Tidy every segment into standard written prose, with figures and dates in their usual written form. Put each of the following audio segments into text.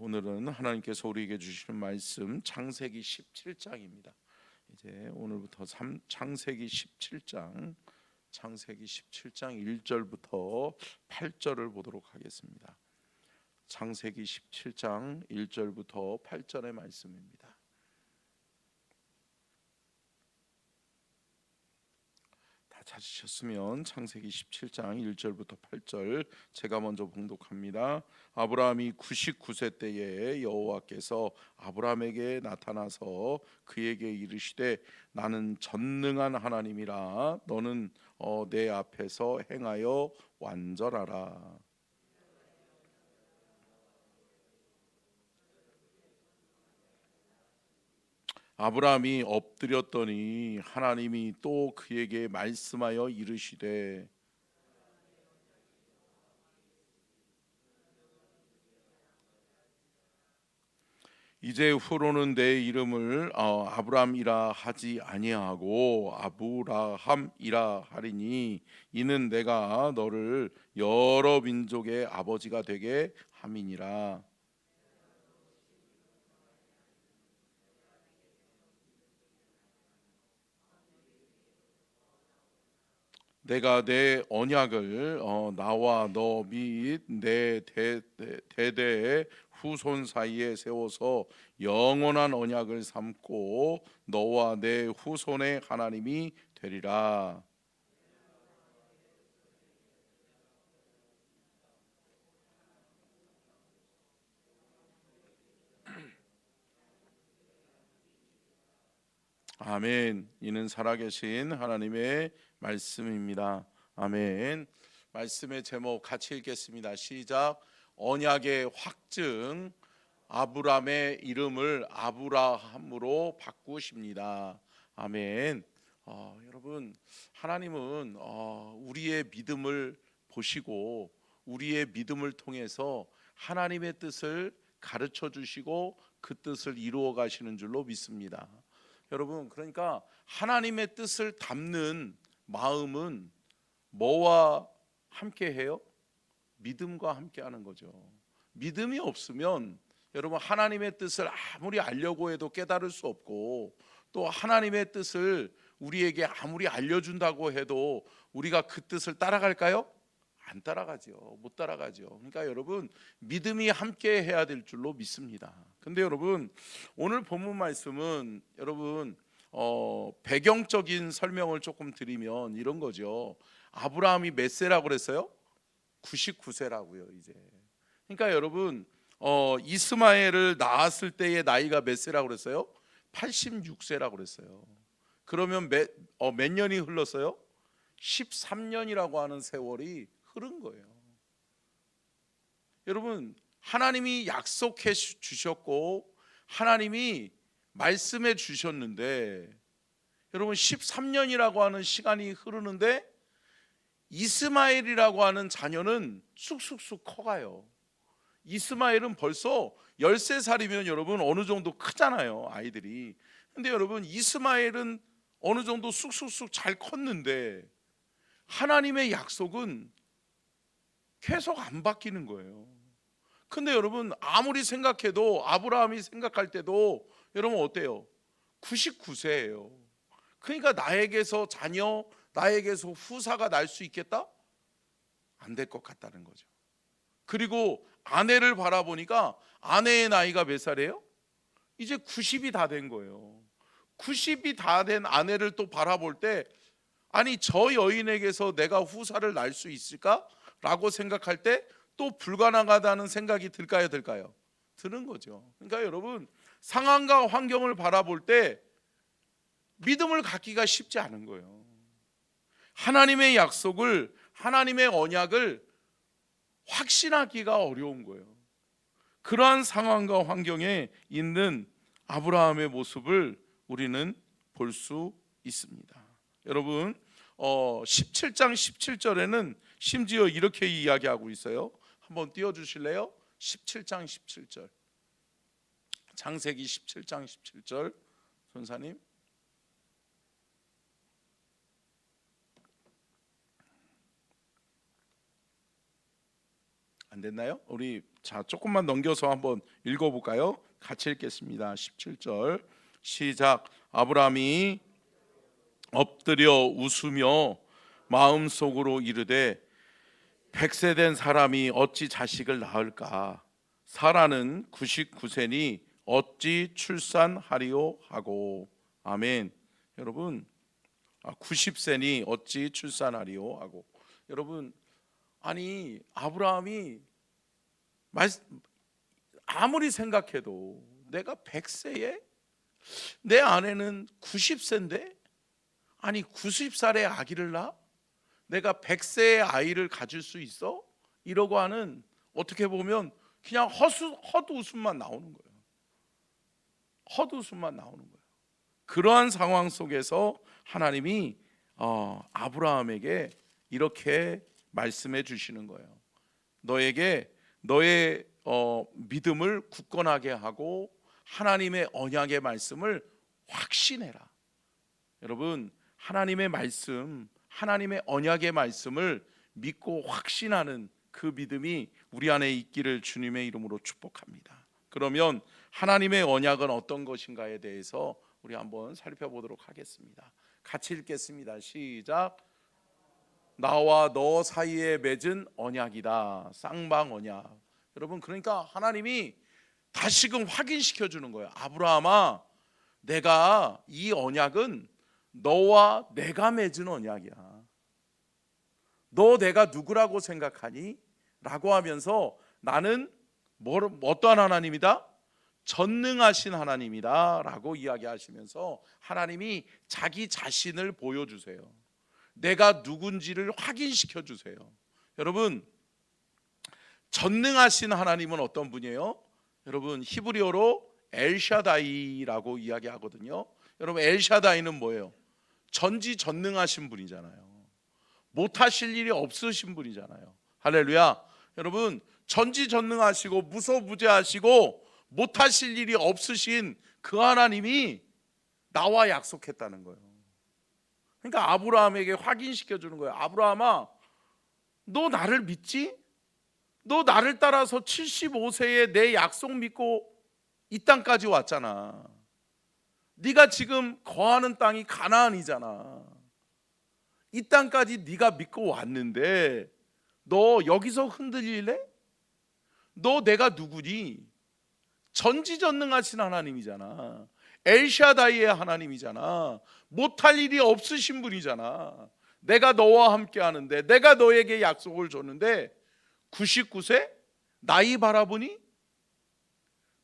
오늘은 하나님께서 우리에게 주시는 말씀 창세기 17장입니다. 이제 오늘부터 창세기 17장 1절부터 8절을 보도록 하겠습니다. 창세기 17장 1절부터 8절의 말씀입니다. 찾으셨으면 창세기 17장 1절부터 8절 제가 먼저 봉독합니다. 아브라함이 99세 때에 여호와께서 아브라함에게 나타나서 그에게 이르시되 나는 전능한 하나님이라 너는 내 앞에서 행하여 완전하라. 아브라함이 엎드렸더니 하나님이 또 그에게 말씀하여 이르시되 이제 후로는 내 이름을 아브람이라 하지 아니하고 아브라함이라 하리니 이는 내가 너를 여러 민족의 아버지가 되게 함이니라. 내가 내 언약을 나와 너 및 내 대대의 후손 사이에 세워서 영원한 언약을 삼고 너와 내 후손의 하나님이 되리라. 아멘. 이는 살아계신 하나님의 말씀입니다. 아멘. 말씀의 제목 같이 읽겠습니다. 시작. 언약의 확증. 아브람의 이름을 아브라함으로 바꾸십니다. 아멘. 여러분, 하나님은 우리의 믿음을 보시고 우리의 믿음을 통해서 하나님의 뜻을 가르쳐 주시고 그 뜻을 이루어 가시는 줄로 믿습니다. 여러분, 그러니까 하나님의 뜻을 담는 마음은 뭐와 함께 해요? 믿음과 함께 하는 거죠. 믿음이 없으면 여러분 하나님의 뜻을 아무리 알려고 해도 깨달을 수 없고, 또 하나님의 뜻을 우리에게 아무리 알려준다고 해도 우리가 그 뜻을 따라갈까요? 안 따라가죠. 못 따라가죠. 그러니까 여러분, 믿음이 함께 해야 될 줄로 믿습니다. 근데 여러분, 오늘 본문 말씀은 여러분 배경적인 설명을 조금 드리면 이런 거죠. 아브라함이 몇 세라고 그랬어요? 99세라고요 이제. 그러니까 여러분 이스마엘을 낳았을 때의 나이가 몇 세라고 그랬어요? 86세라고 그랬어요. 그러면 몇 년이 흘렀어요? 13년이라고 하는 세월이 흐른 거예요. 여러분, 하나님이 약속해 주셨고 하나님이 말씀해 주셨는데 여러분 13년이라고 하는 시간이 흐르는데 이스마엘이라고 하는 자녀는 쑥쑥쑥 커가요. 이스마엘은 벌써 13살이면 여러분 어느 정도 크잖아요, 아이들이. 근데 여러분 이스마엘은 어느 정도 쑥쑥쑥 잘 컸는데 하나님의 약속은 계속 안 바뀌는 거예요. 근데 여러분 아무리 생각해도, 아브라함이 생각할 때도 여러분 어때요? 99세예요. 그러니까 나에게서 자녀, 나에게서 후사가 날 수 있겠다? 안 될 것 같다는 거죠. 그리고 아내를 바라보니까 아내의 나이가 몇 살이에요? 이제 90이 다 된 거예요. 90이 다 된 아내를 또 바라볼 때 아니 저 여인에게서 내가 후사를 낳을 수 있을까? 라고 생각할 때 또 불가능하다는 생각이 들까요? 드는 거죠. 그러니까 여러분 상황과 환경을 바라볼 때 믿음을 갖기가 쉽지 않은 거예요. 하나님의 약속을, 하나님의 언약을 확신하기가 어려운 거예요. 그러한 상황과 환경에 있는 아브라함의 모습을 우리는 볼 수 있습니다. 여러분 17장 17절에는 심지어 이렇게 이야기하고 있어요. 한번 띄워주실래요? 17장 17절, 창세기 17장 17절 손사님. 안 됐나요? 우리 자 조금만 넘겨서 한번 읽어볼까요? 같이 읽겠습니다. 17절 시작. 아브라함이 엎드려 웃으며 마음속으로 이르되 100세 된 사람이 어찌 자식을 낳을까? 사라는 99세니 어찌 출산하리요 하고. 아멘. 여러분 90세니 어찌 출산하리요 하고. 여러분 아니 아브라함이 아무리 생각해도 내가 100세에 내 아내는 90세인데 아니 90살에 아기를 낳아? 내가 100세의 아이를 가질 수 있어? 이러고 하는 어떻게 보면 그냥 헛웃음만 나오는 거예요. 헛웃음만 나오는 거예요. 그러한 상황 속에서 하나님이 아브라함에게 이렇게 말씀해 주시는 거예요. 너에게 너의 믿음을 굳건하게 하고 하나님의 언약의 말씀을 확신해라. 여러분 하나님의 말씀, 하나님의 언약의 말씀을 믿고 확신하는 그 믿음이 우리 안에 있기를 주님의 이름으로 축복합니다. 그러면 하나님의 언약은 어떤 것인가에 대해서 우리 한번 살펴보도록 하겠습니다. 같이 읽겠습니다. 시작. 나와 너 사이에 맺은 언약이다. 쌍방 언약. 여러분 그러니까 하나님이 다시금 확인시켜 주는 거예요. 아브라함아, 내가 이 언약은 너와 내가 맺은 언약이야. 너 내가 누구라고 생각하니? 라고 하면서 나는 어떠한 하나님이다? 전능하신 하나님이다 라고 이야기하시면서 하나님이 자기 자신을 보여주세요. 내가 누군지를 확인시켜 주세요. 여러분 전능하신 하나님은 어떤 분이에요? 여러분 히브리어로 엘샤다이라고 이야기하거든요. 여러분 엘샤다이는 뭐예요? 전지전능하신 분이잖아요. 못하실 일이 없으신 분이잖아요. 할렐루야. 여러분 전지전능하시고 무소부재하시고 못하실 일이 없으신 그 하나님이 나와 약속했다는 거예요. 그러니까 아브라함에게 확인시켜 주는 거예요. 아브라함아, 너 나를 믿지? 너 나를 따라서 75세에 내 약속 믿고 이 땅까지 왔잖아. 네가 지금 거하는 땅이 가나안이잖아. 이 땅까지 네가 믿고 왔는데 너 여기서 흔들릴래? 너 내가 누구니? 전지전능하신 하나님이잖아. 엘샤다이의 하나님이잖아. 못할 일이 없으신 분이잖아. 내가 너와 함께 하는데, 내가 너에게 약속을 줬는데 99세 나이 바라보니?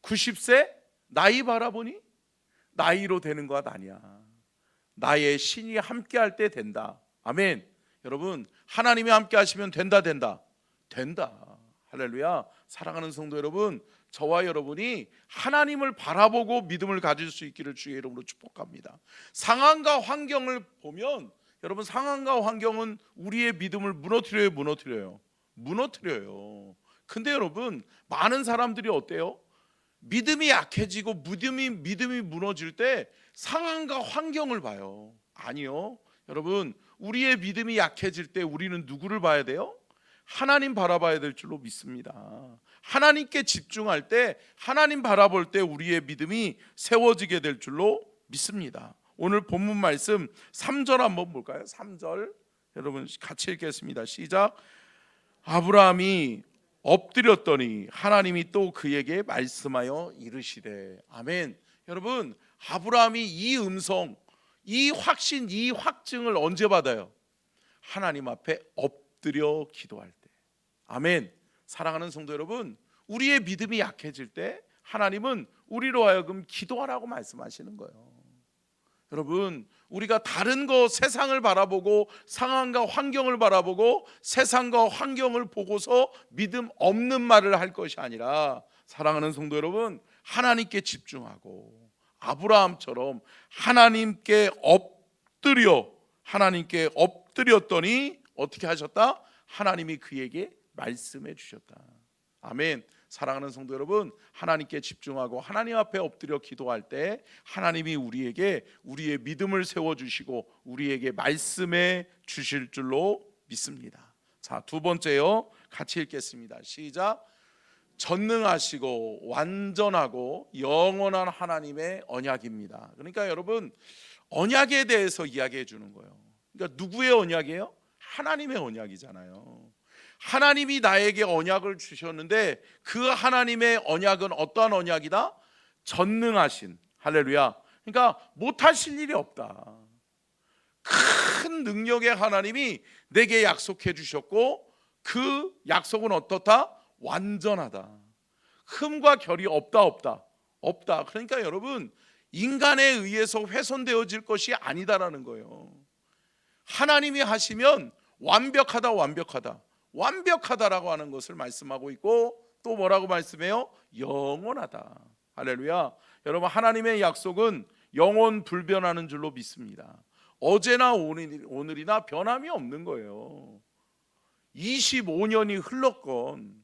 90세 나이 바라보니? 나이로 되는 것 아니야. 나의 신이 함께 할 때 된다. 아멘. 여러분 하나님이 함께 하시면 된다. 할렐루야. 사랑하는 성도 여러분, 저와 여러분이 하나님을 바라보고 믿음을 가질 수 있기를 주의 이름으로 축복합니다. 상황과 환경을 보면 여러분 상황과 환경은 우리의 믿음을 무너뜨려요. 근데 여러분 많은 사람들이 어때요? 믿음이 약해지고 믿음이 무너질 때 상황과 환경을 봐요. 아니요. 여러분 우리의 믿음이 약해질 때 우리는 누구를 봐야 돼요? 하나님 바라봐야 될 줄로 믿습니다. 하나님께 집중할 때, 하나님 바라볼 때 우리의 믿음이 세워지게 될 줄로 믿습니다. 오늘 본문 말씀 3절 한번 볼까요? 3절 여러분 같이 읽겠습니다. 시작. 아브라함이 엎드렸더니 하나님이 또 그에게 말씀하여 이르시되. 아멘. 여러분 아브라함이 이 음성, 이 확신, 이 확증을 언제 받아요? 하나님 앞에 엎드려 기도할 때. 아멘. 사랑하는 성도 여러분, 우리의 믿음이 약해질 때 하나님은 우리로 하여금 기도하라고 말씀하시는 거예요. 여러분 우리가 다른 거 세상을 바라보고 상황과 환경을 바라보고 세상과 환경을 보고서 믿음 없는 말을 할 것이 아니라 사랑하는 성도 여러분, 하나님께 집중하고 아브라함처럼 하나님께 엎드렸더니 어떻게 하셨다? 하나님이 그에게 말씀해 주셨다. 아멘. 사랑하는 성도 여러분, 하나님께 집중하고 하나님 앞에 엎드려 기도할 때 하나님이 우리에게 우리의 믿음을 세워주시고 우리에게 말씀해 주실 줄로 믿습니다. 자, 두 번째요. 같이 읽겠습니다. 시작. 전능하시고 완전하고 영원한 하나님의 언약입니다. 그러니까 여러분, 언약에 대해서 이야기해 주는 거예요. 그러니까 누구의 언약이에요? 하나님의 언약이잖아요. 하나님이 나에게 언약을 주셨는데 그 하나님의 언약은 어떠한 언약이다? 전능하신, 할렐루야. 그러니까 못하실 일이 없다. 큰 능력의 하나님이 내게 약속해 주셨고 그 약속은 어떻다? 완전하다. 흠과 결이 없다. 그러니까 여러분, 인간에 의해서 훼손되어질 것이 아니다라는 거예요. 하나님이 하시면 완벽하다라고 하는 것을 말씀하고 있고, 또 뭐라고 말씀해요? 영원하다. 할렐루야. 여러분, 하나님의 약속은 영원 불변하는 줄로 믿습니다. 어제나 오늘이나 변함이 없는 거예요. 25년이 흘렀건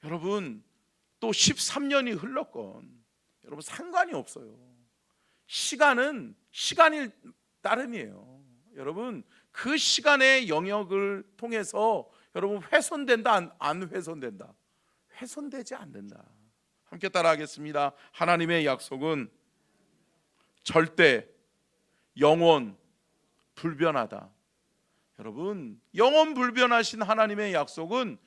여러분, 또 13년이 흘렀건 여러분 상관이 없어요. 시간은 시간일 따름이에요. 여러분, 그 시간의 영역을 통해서 여러분 훼손된다, 안 훼손된다? 훼손되지 않는다. 함께 따라하겠습니다. 하나님의 약속은 절대, 영원, 불변하다. 여러분, 영원 불변하신 하나님의 약속은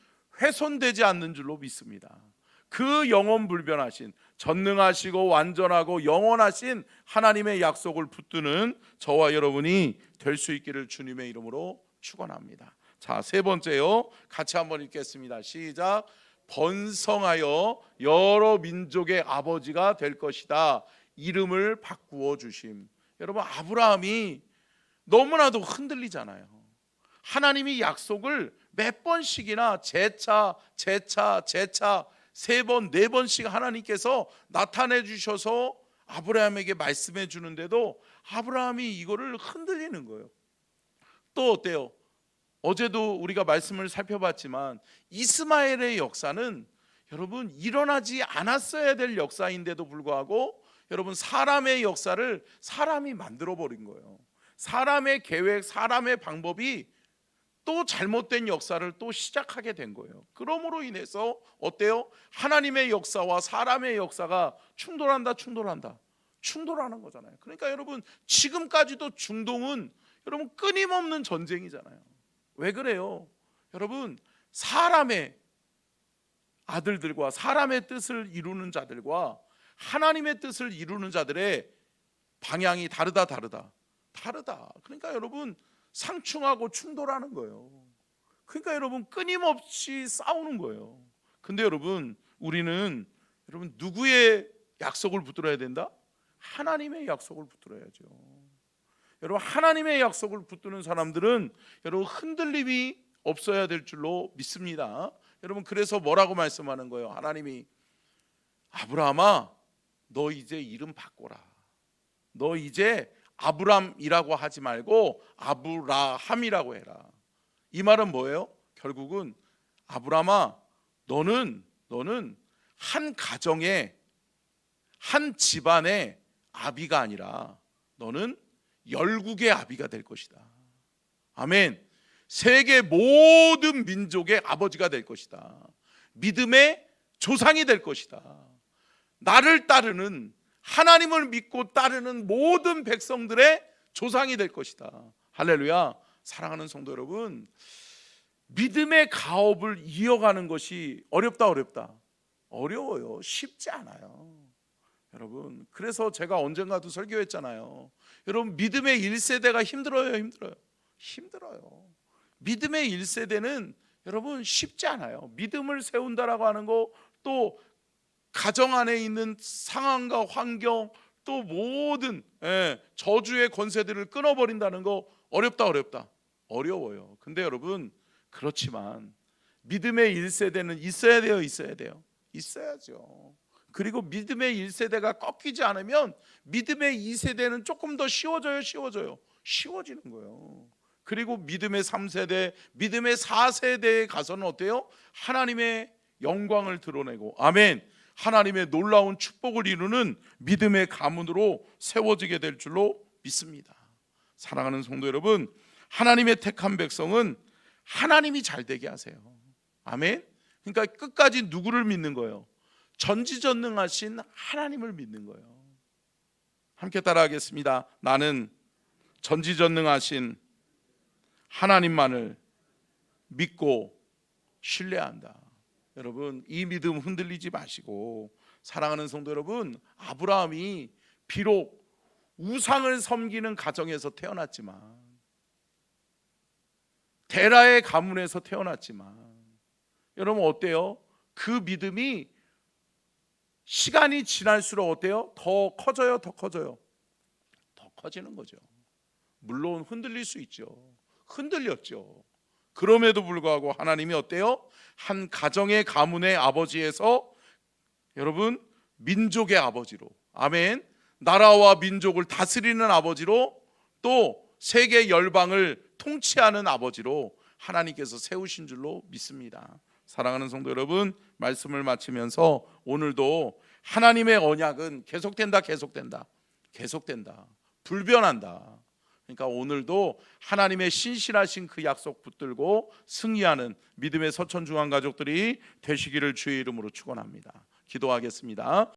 훼손되지 않는 줄로 믿습니다. 그 영원 불변하신, 전능하시고 완전하고 영원하신 하나님의 약속을 붙드는 저와 여러분이 될 수 있기를 주님의 이름으로 축원합니다. 자, 세 번째요. 같이 한번 읽겠습니다. 시작. 번성하여 여러 민족의 아버지가 될 것이다. 이름을 바꾸어 주심. 여러분, 아브라함이 너무나도 흔들리잖아요. 하나님이 약속을 몇 번씩이나 재차 3번, 4번씩 하나님께서 나타내 주셔서 아브라함에게 말씀해 주는데도 아브라함이 이거를 흔들리는 거예요. 또 어때요? 어제도 우리가 말씀을 살펴봤지만 이스마엘의 역사는 여러분 일어나지 않았어야 될 역사인데도 불구하고 여러분, 사람의 역사를 사람이 만들어 버린 거예요. 사람의 계획, 사람의 방법이 또 잘못된 역사를 또 시작하게 된 거예요. 그러므로 인해서 어때요? 하나님의 역사와 사람의 역사가 충돌하는 거잖아요. 그러니까 여러분, 지금까지도 중동은 여러분 끊임없는 전쟁이잖아요. 왜 그래요? 여러분, 사람의 아들들과 사람의 뜻을 이루는 자들과 하나님의 뜻을 이루는 자들의 방향이 다르다. 그러니까 여러분, 상충하고 충돌하는 거예요. 그러니까 여러분, 끊임없이 싸우는 거예요. 근데 여러분, 우리는 여러분 누구의 약속을 붙들어야 된다? 하나님의 약속을 붙들어야죠. 여러분, 하나님의 약속을 붙드는 사람들은 여러분 흔들림이 없어야 될 줄로 믿습니다. 여러분, 그래서 뭐라고 말씀하는 거예요? 하나님이 아브라함아, 너 이제 이름 바꿔라. 너 이제 아브람이라고 하지 말고 아브라함이라고 해라. 이 말은 뭐예요? 결국은 아브라함아, 너는 한 가정의 한 집안의 아비가 아니라 너는 열국의 아비가 될 것이다. 아멘. 세계 모든 민족의 아버지가 될 것이다. 믿음의 조상이 될 것이다. 나를 따르는, 하나님을 믿고 따르는 모든 백성들의 조상이 될 것이다. 할렐루야. 사랑하는 성도 여러분, 믿음의 가업을 이어가는 것이 어렵다. 어려워요. 쉽지 않아요. 여러분, 그래서 제가 언젠가도 설교했잖아요. 여러분, 믿음의 1세대가 힘들어요. 믿음의 1세대는 여러분 쉽지 않아요. 믿음을 세운다라고 하는 거, 또 가정 안에 있는 상황과 환경, 또 모든 저주의 권세들을 끊어버린다는 거 어려워요. 근데 여러분, 그렇지만 믿음의 1세대는 있어야죠. 그리고 믿음의 1세대가 꺾이지 않으면 믿음의 2세대는 조금 더 쉬워지는 거예요. 그리고 믿음의 3세대, 믿음의 4세대에 가서는 어때요? 하나님의 영광을 드러내고, 아멘, 하나님의 놀라운 축복을 이루는 믿음의 가문으로 세워지게 될 줄로 믿습니다. 사랑하는 성도 여러분, 하나님의 택한 백성은 하나님이 잘 되게 하세요. 아멘. 그러니까 끝까지 누구를 믿는 거예요? 전지전능하신 하나님을 믿는 거예요. 함께 따라하겠습니다. 나는 전지전능하신 하나님만을 믿고 신뢰한다. 여러분, 이 믿음 흔들리지 마시고, 사랑하는 성도 여러분, 아브라함이 비록 우상을 섬기는 가정에서 태어났지만, 데라의 가문에서 태어났지만, 여러분 어때요? 그 믿음이 시간이 지날수록 어때요? 더 커져요? 더 커져요? 더 커지는 거죠. 물론 흔들릴 수 있죠. 흔들렸죠. 그럼에도 불구하고 하나님이 어때요? 한 가정의 가문의 아버지에서 여러분 민족의 아버지로, 아멘, 나라와 민족을 다스리는 아버지로, 또 세계 열방을 통치하는 아버지로 하나님께서 세우신 줄로 믿습니다. 사랑하는 성도 여러분, 말씀을 마치면서 오늘도 하나님의 언약은 계속된다, 계속된다, 계속된다, 불변한다. 그러니까 오늘도 하나님의 신실하신 그 약속 붙들고 승리하는 믿음의 서천중앙 가족들이 되시기를 주의 이름으로 축원합니다. 기도하겠습니다.